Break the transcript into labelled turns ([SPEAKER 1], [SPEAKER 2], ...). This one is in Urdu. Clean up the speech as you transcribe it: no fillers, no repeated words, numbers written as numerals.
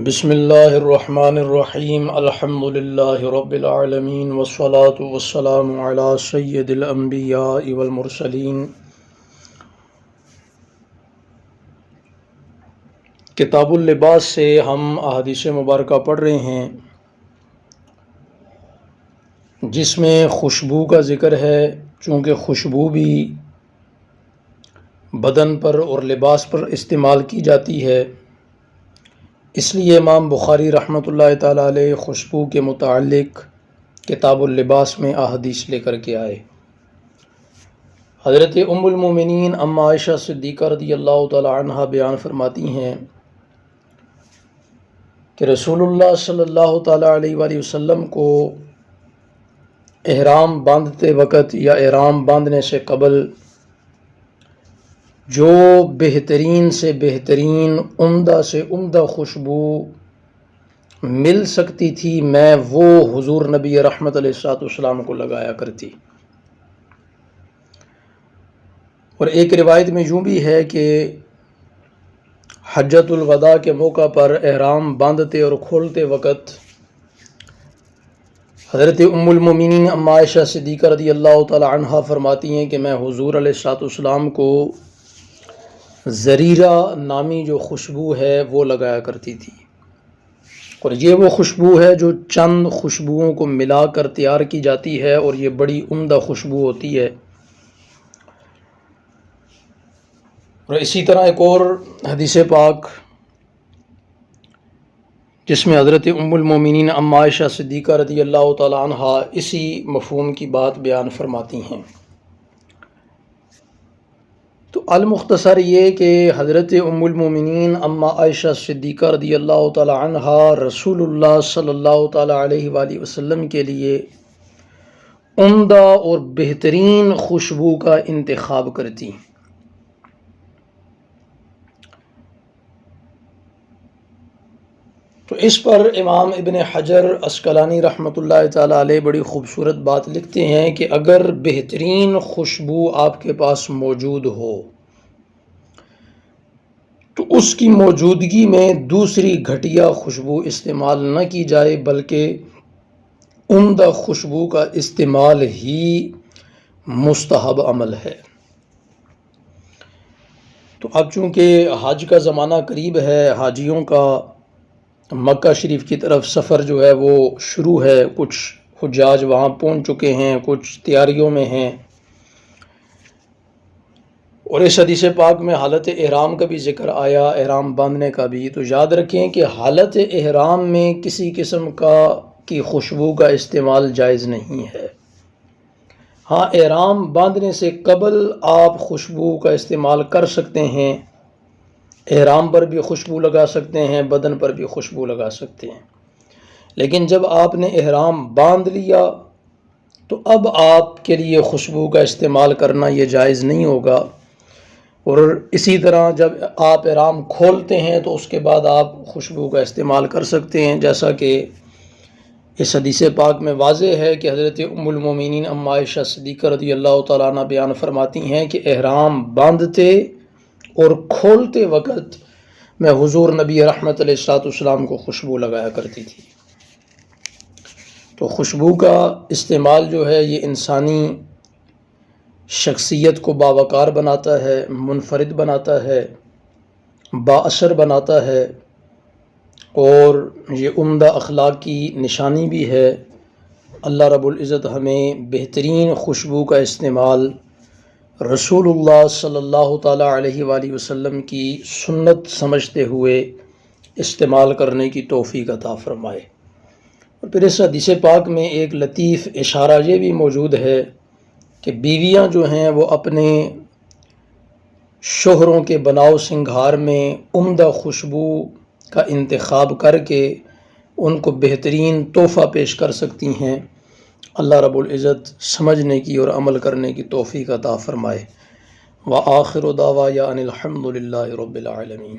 [SPEAKER 1] بسم اللہ الرحمن الرحیم الحمد للہ رب العالمین والصلاة والسلام علی سید الانبیاء والمرسلین۔ کتاب اللباس سے ہم احادیث مبارکہ پڑھ رہے ہیں جس میں خوشبو کا ذکر ہے۔ چونکہ خوشبو بھی بدن پر اور لباس پر استعمال کی جاتی ہے، اس لیے امام بخاری رحمۃ اللہ تعالیٰ علیہ خوشبو کے متعلق کتاب اللباس میں احادیث لے کر کے آئے۔ حضرت ام المومنین اما عائشہ صدیقہ رضی اللہ تعالیٰ عنہ بیان فرماتی ہیں کہ رسول اللہ صلی اللہ تعالیٰ علیہ وآلہ وسلم کو احرام باندھتے وقت یا احرام باندھنے سے قبل جو بہترین سے بہترین، عمدہ سے عمدہ خوشبو مل سکتی تھی، میں وہ حضور نبی رحمت علیہ الصلوۃ والسلام کو لگایا کرتی۔ اور ایک روایت میں یوں بھی ہے کہ حجۃ الوداع کے موقع پر احرام باندھتے اور کھولتے وقت حضرت ام المومنین اما عائشہ صدیقہ رضی اللہ تعالی عنہا فرماتی ہیں کہ میں حضور علیہ الصلوۃ والسلام کو زریرہ نامی جو خوشبو ہے وہ لگایا کرتی تھی، اور یہ وہ خوشبو ہے جو چند خوشبوؤں کو ملا کر تیار کی جاتی ہے، اور یہ بڑی عمدہ خوشبو ہوتی ہے۔ اور اسی طرح ایک اور حدیث پاک جس میں حضرت ام المومنین اما عائشہ صدیقہ رضی اللہ تعالی عنہا اسی مفہوم کی بات بیان فرماتی ہیں۔ تو المختصر یہ کہ حضرت ام المومنین اما عائشہ صدیقہ رضی اللہ تعالی عنہا رسول اللہ صلی اللہ تعالی علیہ وآلہ وسلم کے لیے عمدہ اور بہترین خوشبو کا انتخاب کرتی۔ تو اس پر امام ابن حجر عسقلانی رحمۃ اللہ تعالی علیہ بڑی خوبصورت بات لکھتے ہیں کہ اگر بہترین خوشبو آپ کے پاس موجود ہو تو اس کی موجودگی میں دوسری گھٹیا خوشبو استعمال نہ کی جائے، بلکہ عمدہ خوشبو کا استعمال ہی مستحب عمل ہے۔ تو اب چونکہ حج کا زمانہ قریب ہے، حاجیوں کا مکہ شریف کی طرف سفر جو ہے وہ شروع ہے، کچھ حجاج وہاں پہنچ چکے ہیں، کچھ تیاریوں میں ہیں، اور اس حدیث پاک میں حالت احرام کا بھی ذکر آیا، احرام باندھنے کا بھی۔ تو یاد رکھیں کہ حالت احرام میں کسی قسم کی خوشبو کا استعمال جائز نہیں ہے۔ ہاں، احرام باندھنے سے قبل آپ خوشبو کا استعمال کر سکتے ہیں، احرام پر بھی خوشبو لگا سکتے ہیں، بدن پر بھی خوشبو لگا سکتے ہیں، لیکن جب آپ نے احرام باندھ لیا تو اب آپ کے لیے خوشبو کا استعمال کرنا یہ جائز نہیں ہوگا۔ اور اسی طرح جب آپ احرام کھولتے ہیں تو اس کے بعد آپ خوشبو کا استعمال کر سکتے ہیں، جیسا کہ اس حدیث پاک میں واضح ہے کہ حضرت ام المومنین اما عائشہ صدیقہ رضی اللہ تعالیٰ عنہ بیان فرماتی ہیں کہ احرام باندھتے اور کھولتے وقت میں حضور نبی رحمت علیہ الصلوۃ والسلام کو خوشبو لگایا کرتی تھی۔ تو خوشبو کا استعمال جو ہے یہ انسانی شخصیت کو باوقار بناتا ہے، منفرد بناتا ہے، با اثر بناتا ہے، اور یہ عمدہ اخلاق کی نشانی بھی ہے۔ اللہ رب العزت ہمیں بہترین خوشبو کا استعمال رسول اللہ صلی اللہ تعالیٰ علیہ وآلہ وسلم کی سنت سمجھتے ہوئے استعمال کرنے کی توفیق عطا فرمائے۔ اور پھر اس حدیث پاک میں ایک لطیف اشارہ یہ بھی موجود ہے کہ بیویاں جو ہیں وہ اپنے شوہروں کے بناؤ سنگھار میں عمدہ خوشبو کا انتخاب کر کے ان کو بہترین تحفہ پیش کر سکتی ہیں۔ اللہ رب العزت سمجھنے کی اور عمل کرنے کی توفیق عطا فرمائے۔ وآخر دعوانا ان الحمد للہ رب العالمین۔